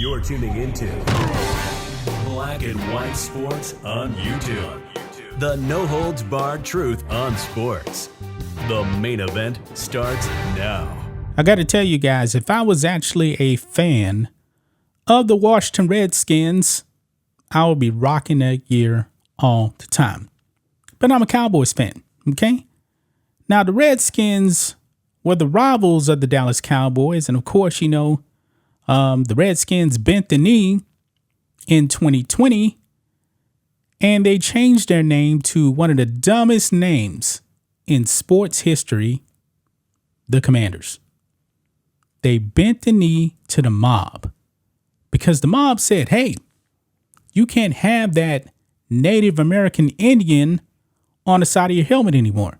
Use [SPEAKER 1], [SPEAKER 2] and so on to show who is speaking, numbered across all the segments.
[SPEAKER 1] You're tuning into Black and White Sports on YouTube. The no-holds-barred truth on sports. The main event starts now.
[SPEAKER 2] I got to tell you guys, if I was actually a fan of the Washington Redskins, I would be rocking that gear all the time. But I'm a Cowboys fan, okay? Now, the Redskins were the rivals of the Dallas Cowboys. And of course, the Redskins bent the knee in 2020. And they changed their name to one of the dumbest names in sports history, the Commanders. They bent the knee to the mob because the mob said, hey, you can't have that Native American Indian on the side of your helmet anymore.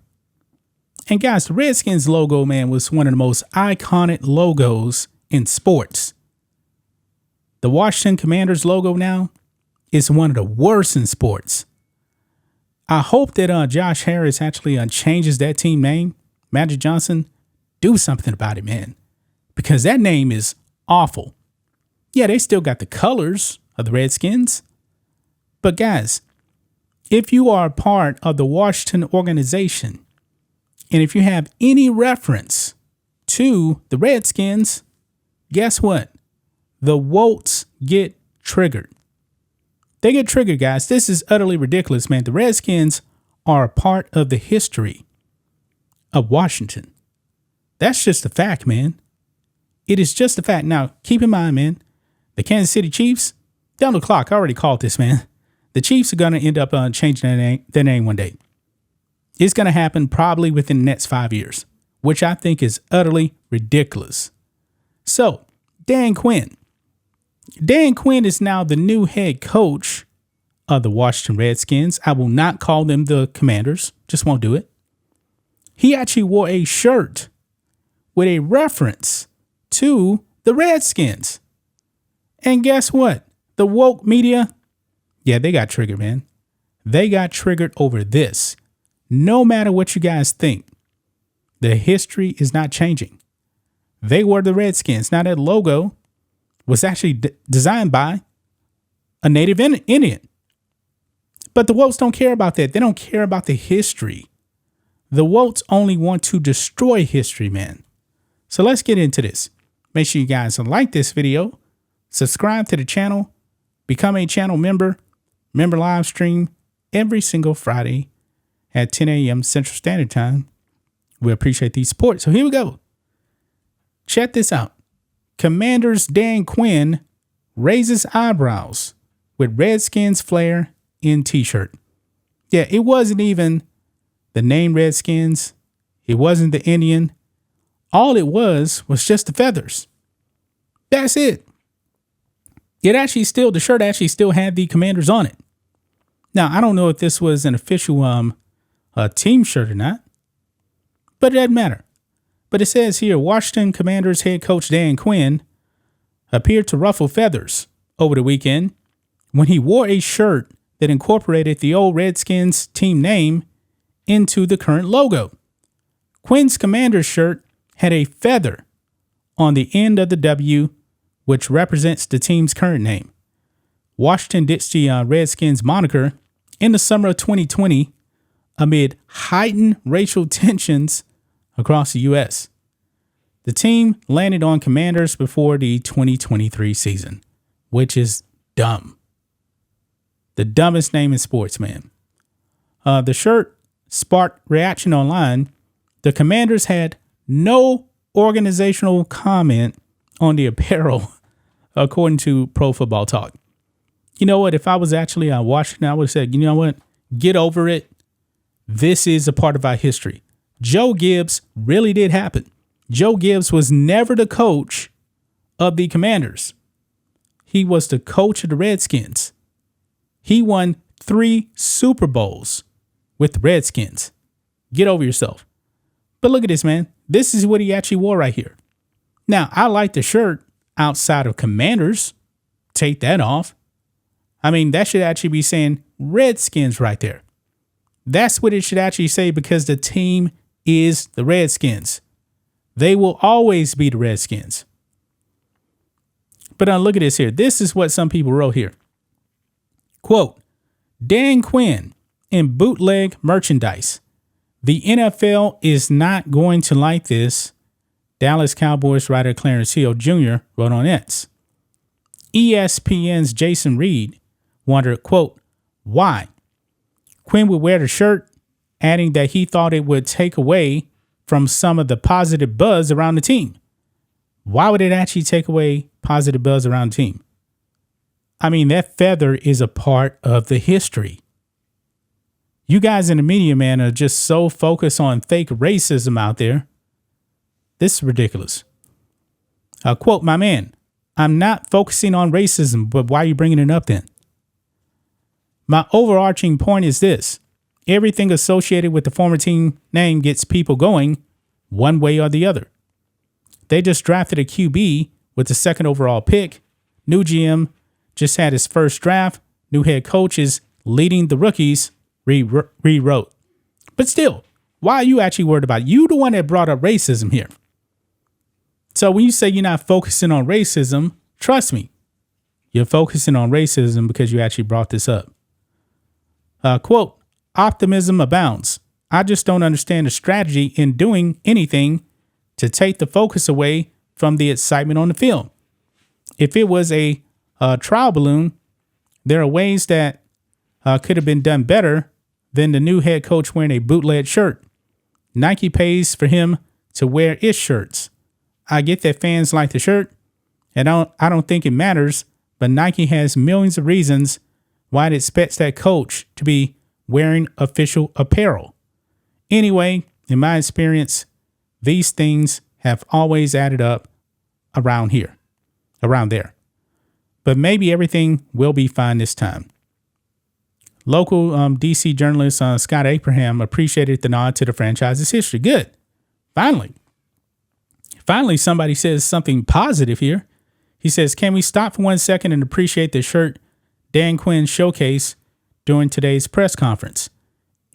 [SPEAKER 2] And guys, the Redskins logo, man, was one of the most iconic logos in sports. The Washington Commanders logo now is one of the worst in sports. I hope that Josh Harris actually changes that team name. Magic Johnson, do something about it, man, because that name is awful. Yeah, they still got the colors of the Redskins. But guys, if you are a part of the Washington organization, and if you have any reference to the Redskins, guess what? The Wolves get triggered. They get triggered, guys. This is utterly ridiculous, man. The Redskins are a part of the history of Washington. That's just a fact, man. It is just a fact. Now, keep in mind, man, the Kansas City Chiefs, down the clock, I already called this, man. The Chiefs are going to end up changing their name one day. It's going to happen probably within the next 5 years, which I think is utterly ridiculous. So, Dan Quinn. Dan Quinn is now the new head coach of the Washington Redskins. I will not call them the Commanders. Just won't do it. He actually wore a shirt with a reference to the Redskins. And guess what? The woke media, yeah, they got triggered, man. They got triggered over this. No matter what you guys think, the history is not changing. They were the Redskins. Now, that logo was actually designed by a native Indian. But the Wolves don't care about that. They don't care about the history. The Wolves only want to destroy history, man. So let's get into this. Make sure you guys like this video, subscribe to the channel, become a channel member live stream every single Friday at 10 a.m. Central Standard Time. We appreciate the support. So here we go. Check this out. Commanders Dan Quinn raises eyebrows with Redskins flair in t-shirt. Yeah, it wasn't even the name Redskins. It wasn't the Indian. All it was just the feathers. That's it. The shirt actually still had the Commanders on it. Now, I don't know if this was an official team shirt or not, but it doesn't matter. But it says here, Washington Commanders head coach Dan Quinn appeared to ruffle feathers over the weekend when he wore a shirt that incorporated the old Redskins team name into the current logo. Quinn's Commanders shirt had a feather on the end of the W, which represents the team's current name. Washington ditched the Redskins moniker in the summer of 2020 amid heightened racial tensions across the U.S. The team landed on Commanders before the 2023 season, which is dumb. The dumbest name in sports, man. The shirt sparked reaction online. The Commanders had no organizational comment on the apparel, according to Pro Football Talk. You know what? If I was actually Washington, I would have said, you know what? Get over it. This is a part of our history. Joe Gibbs really did happen. Joe Gibbs was never the coach of the Commanders. He was the coach of the Redskins. He won 3 Super Bowls with the Redskins. Get over yourself. But look at this, man. This is what he actually wore right here. Now, I like the shirt outside of Commanders. Take that off. I mean, that should actually be saying Redskins right there. That's what it should actually say because the team is the Redskins. They will always be the Redskins. But look at this here. This is what some people wrote here. Quote, Dan Quinn in bootleg merchandise. The NFL is not going to like this. Dallas Cowboys writer Clarence Hill Jr. wrote on X. ESPN's Jason Reed wondered, quote, why? Quinn would wear the shirt, adding that he thought it would take away from some of the positive buzz around the team. Why would it actually take away positive buzz around the team? I mean, that feather is a part of the history. You guys in the media, man, are just so focused on fake racism out there. This is ridiculous. Quote, my man, I'm not focusing on racism, but why are you bringing it up then? My overarching point is this. Everything associated with the former team name gets people going one way or the other. They just drafted a QB with the second overall pick. New GM just had his first draft. New head coach is leading the rookies, rewrote. But still, why are you actually worried about it? You the one that brought up racism here. So when you say you're not focusing on racism, trust me, you're focusing on racism because you actually brought this up. Quote, optimism abounds. I just don't understand the strategy in doing anything to take the focus away from the excitement on the field. If it was a trial balloon, there are ways that could have been done better than the new head coach wearing a bootleg shirt. Nike pays for him to wear its shirts. I get that fans like the shirt, and I don't think it matters, but Nike has millions of reasons why it expects that coach to be wearing official apparel. Anyway, in my experience, these things have always added up around there. But maybe everything will be fine this time. Local DC journalist Scott Abraham appreciated the nod to the franchise's history. Good. Finally, somebody says something positive here. He says, can we stop for 1 second and appreciate the shirt Dan Quinn showcased during today's press conference?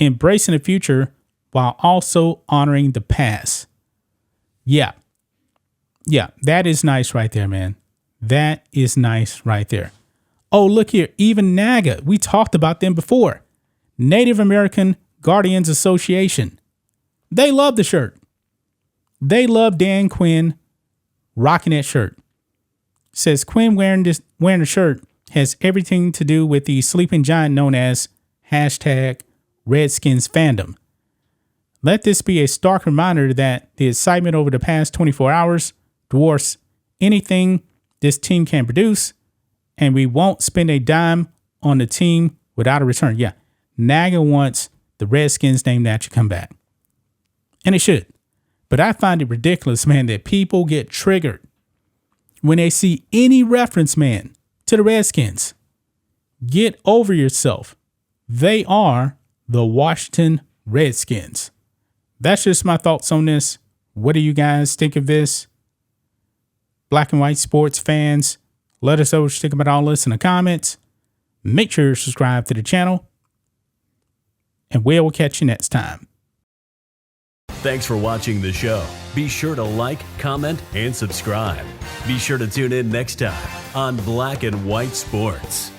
[SPEAKER 2] Embracing the future while also honoring the past. Yeah, that is nice right there, man. That is nice right there. Oh, look here. Even NAGA. We talked about them before. Native American Guardians Association. They love the shirt. They love Dan Quinn rocking that shirt. Says Quinn wearing the shirt has everything to do with the sleeping giant known as #Redskins fandom. Let this be a stark reminder that the excitement over the past 24 hours dwarfs anything this team can produce, and we won't spend a dime on the team without a return. Yeah, NAGA wants the Redskins name to actually come back. And it should. But I find it ridiculous, man, that people get triggered when they see any reference, man, to the Redskins. Get over yourself. They are the Washington Redskins. That's just my thoughts on this. What do you guys think of this? Black and white sports fans, let us know what you think about all this in the comments. Make sure you subscribe to the channel, and we will catch you next time.
[SPEAKER 1] Thanks for watching the show. Be sure to like, comment, and subscribe. Be sure to tune in next time on Black and White Sports.